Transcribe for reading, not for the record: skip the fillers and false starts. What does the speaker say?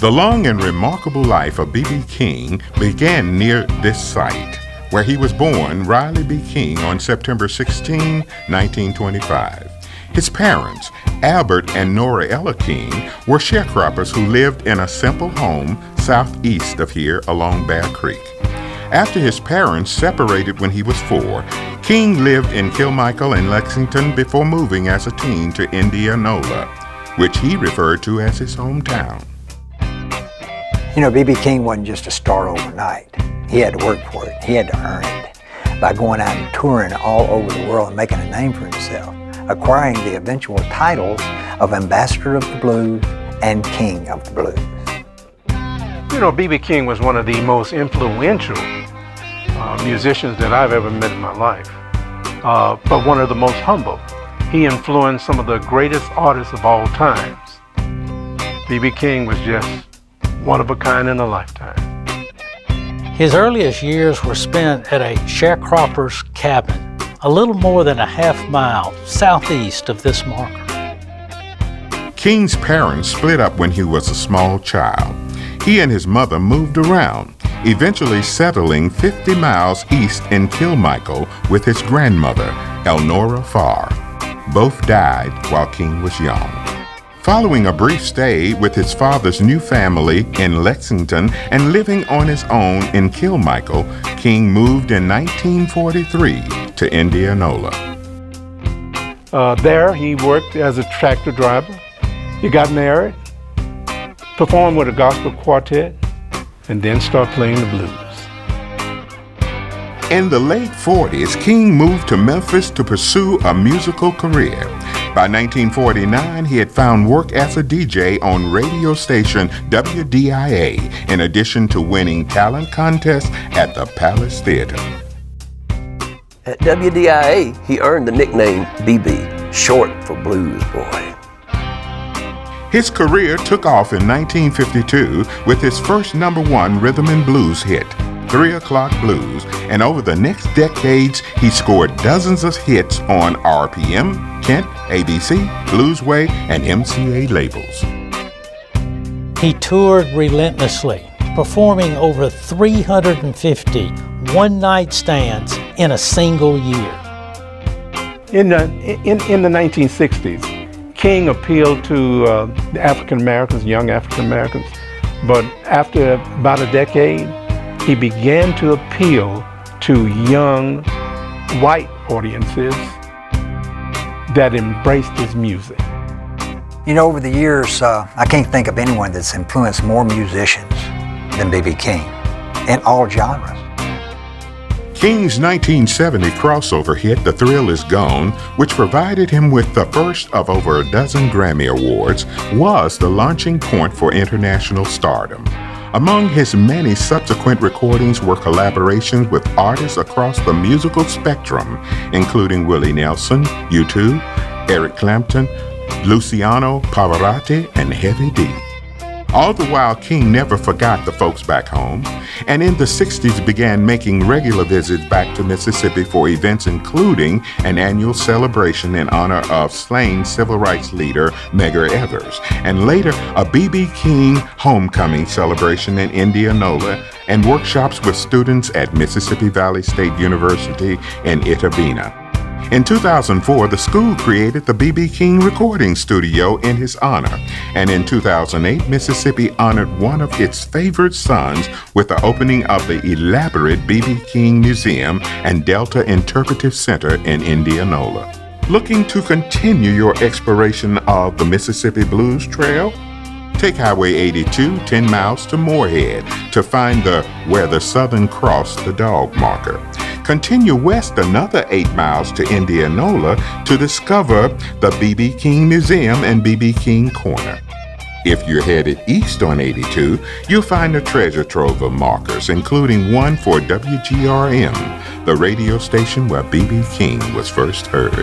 The long and remarkable life of B.B. King began near this site, where he was born, Riley B. King, on September 16, 1925. His parents, Albert and Nora Ella King, were sharecroppers who lived in a simple home southeast of here along Bear Creek. After his parents separated when he was 4, King lived in Kilmichael and Lexington before moving as a teen to Indianola, which he referred to as his hometown. You know, B.B. King wasn't just a star overnight. He had to work for it. He had to earn it by going out and touring all over the world and making a name for himself, acquiring the eventual titles of Ambassador of the Blues and King of the Blues. You know, B.B. King was one of the most influential musicians that I've ever met in my life, but one of the most humble. He influenced some of the greatest artists of all times. B.B. King was just one of a kind in a lifetime. His earliest years were spent at a sharecropper's cabin, a little more than a half-mile southeast of this marker. King's parents split up when he was a small child. He and his mother moved around, eventually settling 50 miles east in Kilmichael with his grandmother, Elnora Farr. Both died while King was young. Following a brief stay with his father's new family in Lexington and living on his own in Kilmichael, King moved in 1943 to Indianola. There he worked as a tractor driver. He got married, performed with a gospel quartet, and then started playing the blues. In the late 40s, King moved to Memphis to pursue a musical career. By 1949, he had found work as a DJ on radio station WDIA, in addition to winning talent contests at the Palace Theater. At WDIA, he earned the nickname BB, short for Blues Boy. His career took off in 1952 with his first #1 rhythm and blues hit, 3 O'Clock Blues, and over the next decades, he scored dozens of hits on RPM, Kent, ABC, Bluesway, and MCA labels. He toured relentlessly, performing over 350 one-night stands in a single year. In the 1960s, King appealed to the African Americans, young African Americans, but after about a decade, he began to appeal to young white audiences that embraced his music. You know, over the years, I can't think of anyone that's influenced more musicians than B.B. King in all genres. King's 1970 crossover hit, The Thrill Is Gone, which provided him with the first of over a dozen Grammy Awards, was the launching point for international stardom. Among his many subsequent recordings were collaborations with artists across the musical spectrum, including Willie Nelson, U2, Eric Clapton, Luciano Pavarotti, and Heavy D. All the while, King never forgot the folks back home, and in the 60s began making regular visits back to Mississippi for events including an annual celebration in honor of slain civil rights leader Medgar Evers, and later a B.B. King homecoming celebration in Indianola, and workshops with students at Mississippi Valley State University in Itta. In 2004, the school created the B.B. King Recording Studio in his honor, and in 2008, Mississippi honored one of its favorite sons with the opening of the elaborate B.B. King Museum and Delta Interpretive Center in Indianola. Looking to continue your exploration of the Mississippi Blues Trail? Take Highway 82 10 miles to Moorhead to find where the Southern crossed the dog marker. Continue west another 8 miles to Indianola to discover the B.B. King Museum and B.B. King Corner. If you're headed east on 82, you'll find a treasure trove of markers, including one for WGRM, the radio station where B.B. King was first heard.